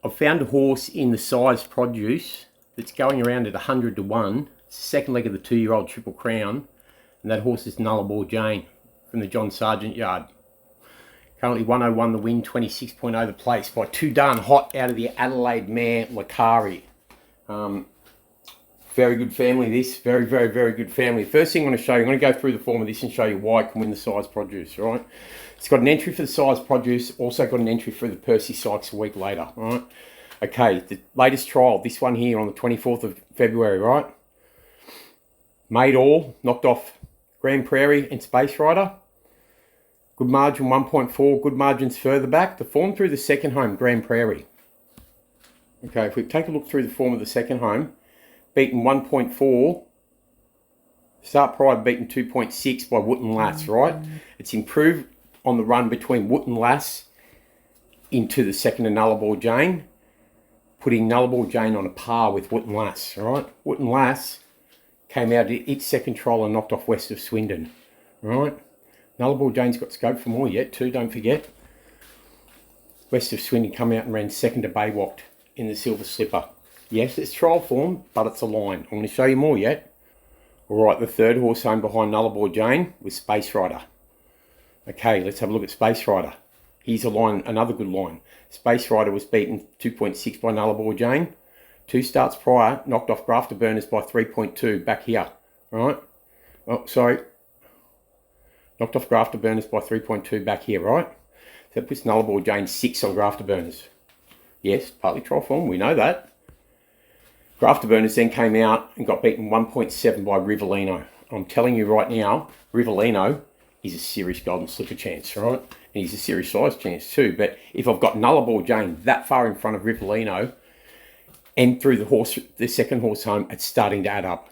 I've found a horse in the size produce that's going around at 100 to 1. It's the second leg of the 2-year-old Triple Crown. And that horse is Nullarbor Jane from the John Sargent yard. Currently 101 the win, 26.0 the place by Too Darn Hot out of the Adelaide mare Lakari. Very good family this, very good family. First thing I'm going to show you, I'm going to go through the form of this and show you why it can win the size produce, right? It's got an entry for the size produce, also got an entry for the Percy Sykes a week later, right? Okay, the latest trial, this one here on the 24th of February, right? Made all, knocked off Grand Prairie and Space Rider. Good margin 1.4, good margins further back. The form through the second home, Grand Prairie. Okay, if we take a look through the form of the second home, beaten 1.4, start prior beaten 2.6 by Wootton Lass, right? It's improved on the run between Wootton Lass into the second of Nullarbor Jane, putting Nullarbor Jane on a par with Wootton Lass, right? Wootton Lass came out at its second trial and knocked off West of Swindon, right? Nullarbor Jane's got scope for more yet too, don't forget. West of Swindon come out and ran second to Baywalk in the Silver Slipper. Yes, it's trial form, but it's a line. I'm going to show you more yet. All right, the third horse home behind Nullarbor Jane was Space Rider. Okay, let's have a look at Space Rider. Here's a line, another good line. Space Rider was beaten 2.6 by Nullarbor Jane. 2 starts prior, knocked off Grafter Burners by 3.2 back here, right? Oh, sorry. Knocked off Grafter Burners by 3.2 back here, right? So that puts Nullarbor Jane 6 on Grafter Burners. Yes, partly trial form, we know that. Grafter Burners then came out and got beaten 1.7 by Rivellino. I'm telling you right now, Rivellino is a serious golden slipper chance, right? And he's a serious size chance too. But if I've got Nullarbor Jane that far in front of Rivellino and through the second horse home, it's starting to add up.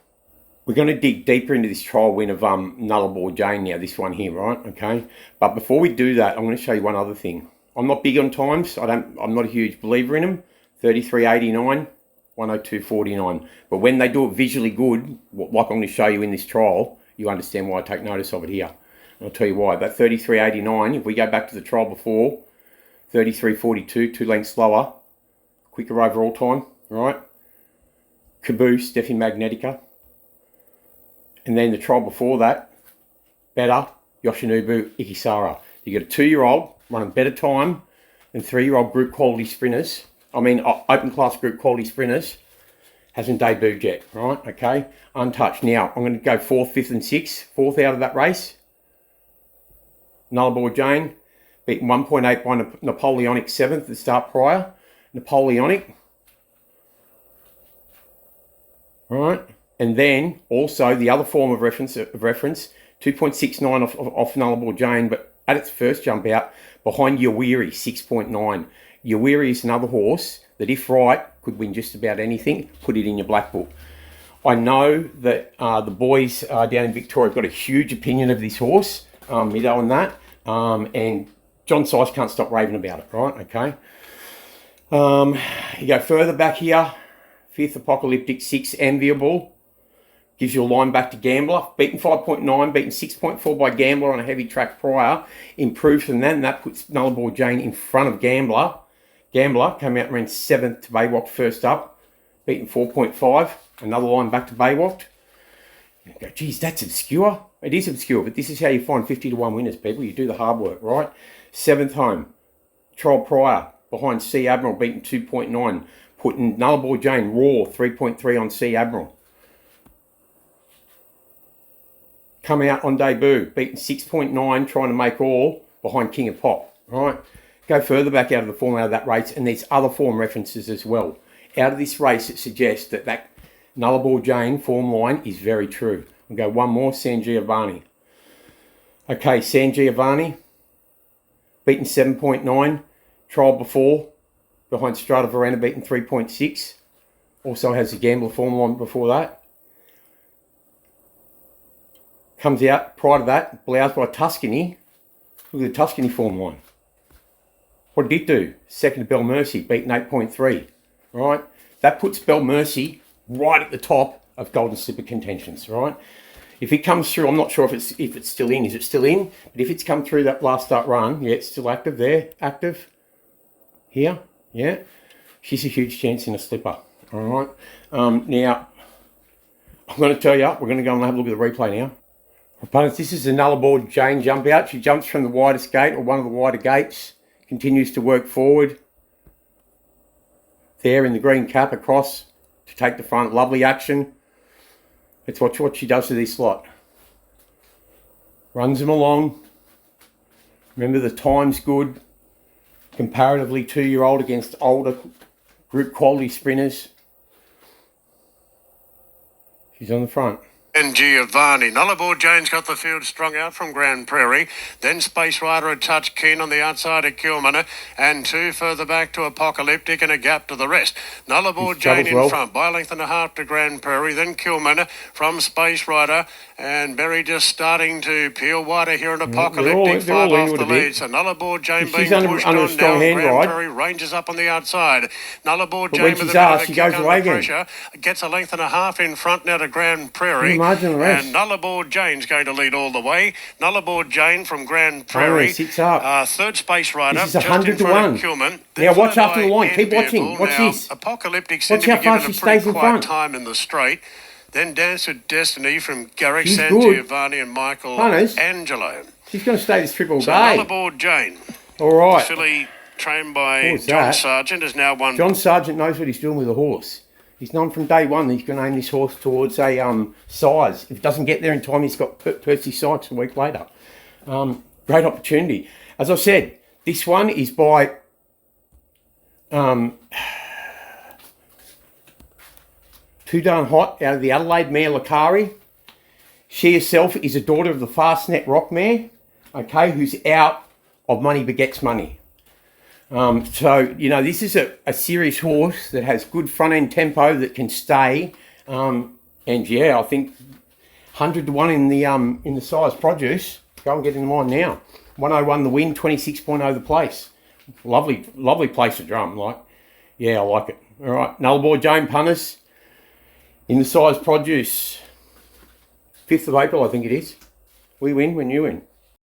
We're going to dig deeper into this trial win of Nullarbor Jane now, this one here, right? Okay. But before we do that, I'm going to show you one other thing. I'm not big on times. I'm not a huge believer in them. 33.89. 102.49. But when they do it visually good, like I'm going to show you in this trial, you understand why I take notice of it here. And I'll tell you why. That 33.89, if we go back to the trial before, 33.42, 2 lengths slower, quicker overall time, right? Caboose, Steffi Magnetica. And then the trial before that, better, Yoshinobu Ikisara. You get a 2-year-old running better time than 3-year-old group quality sprinters. I mean, open class group quality sprinters, hasn't debuted yet, right? Okay, untouched. Now, I'm going to go 4th, 5th and 6th. 4th out of that race. Nullarbor Jane, beaten 1.8 by Napoleonic 7th, the start prior. Napoleonic. Right, and then also the other form of reference 2.69 off Nullarbor Jane, but at its first jump out, behind Yawiri, 6.9. Yawiri is another horse that, if right, could win just about anything. Put it in your black book. I know that the boys down in Victoria have got a huge opinion of this horse, Mido and that, and John Size can't stop raving about it, right? Okay. You go further back here, 5th Apocalyptic, 6 Enviable. Gives you a line back to Gambler. Beaten 5.9, beaten 6.4 by Gambler on a heavy track prior. Improved from that, and that puts Nullarbor Jane in front of Gambler. Gambler came out and ran 7th to Baywalk first up. Beaten 4.5. Another line back to Baywalk. You go, geez, that's obscure. It is obscure, but this is how you find 50 to 1 winners, people. You do the hard work, right? 7th home. Trial prior. Behind Sea Admiral, beaten 2.9. Putting Nullarbor Jane raw, 3.3 on Sea Admiral. Come out on debut, beaten 6.9, trying to make all behind King of Pop, right? Go further back out of the form out of that race, and there's other form references as well. Out of this race, it suggests that Nullarbor Jane form line is very true. We'll go one more, San Giovanni. Okay, San Giovanni, beaten 7.9, trial before, behind Strata Verena, beaten 3.6. Also has a Gambler form line before that. Comes out, prior to that, bloused by Tuscany. Look at the Tuscany form line. What did it do? Second to Bell Mercy, beaten 8.3. Right? That puts Bell Mercy right at the top of Golden Slipper contentions, right? If it comes through, I'm not sure if it's still in. Is it still in? But if it's come through that last start run, yeah, it's still active there. Active. Here, yeah. she's a huge chance in a slipper. All right. Now, I'm going to tell you, we're going to go and have a look at the replay now. Opponents, this is a Nullarbor Jane jump out. She jumps from the widest gate, or one of the wider gates, continues to work forward. There in the green cap across to take the front. Lovely action. Let's watch what she does to this lot. Runs them along. Remember, the time's good. Comparatively 2-year-old against older group quality sprinters. She's on the front. And Giovanni. Nullarbor Jane's got the field strung out from Grand Prairie. Then Space Rider a touch keen on the outside of Kilman. And 2 further back to Apocalyptic and a gap to the rest. Nullarbor Jane in front by a length and a half to Grand Prairie. Then Kilman from Space Rider. And Berry just starting to peel wider here in Apocalyptic. 5 off the lead. So Nullarbor Jane being pushed on now. Grand Prairie ranges up on the outside. Nullarbor Jane with a bit of a kick under pressure. Gets a length and a half in front now to Grand Prairie. And Nullarbor Jane's going to lead all the way. Nullarbor Jane from Grand Prairie. 6 up. Third Space Rider. This is 100 to 1. Now watch after the line. Keep watching. Watch this. Apocalyptic watch how far she stays in front. Time in the straight. Then Dance with Destiny from Garrick, San Giovanni and Michael Angelo. She's going to stay this trip all day. Nullarbor Jane. All right. Filly trained by John Sargent has now won. John Sargent knows what he's doing with the horse. He's known from day one that he's going to aim this horse towards a size. If it doesn't get there in time, he's got Percy Sykes a week later. Great opportunity. As I said, this one is by Too Darn Hot out of the Adelaide mare Lakari. She herself is a daughter of the Fastnet Rock mare, okay, who's out of Money Begets Money. So, you know, this is a serious horse that has good front-end tempo that can stay. And, yeah, I think 100 to 1 in the size produce. Go and get in line now. 101 the win, 26.0 the place. Lovely place to drum. Like, yeah, I like it. All right, Nullarbor Jane punters in the size produce. 5th of April, I think it is. We win when you win.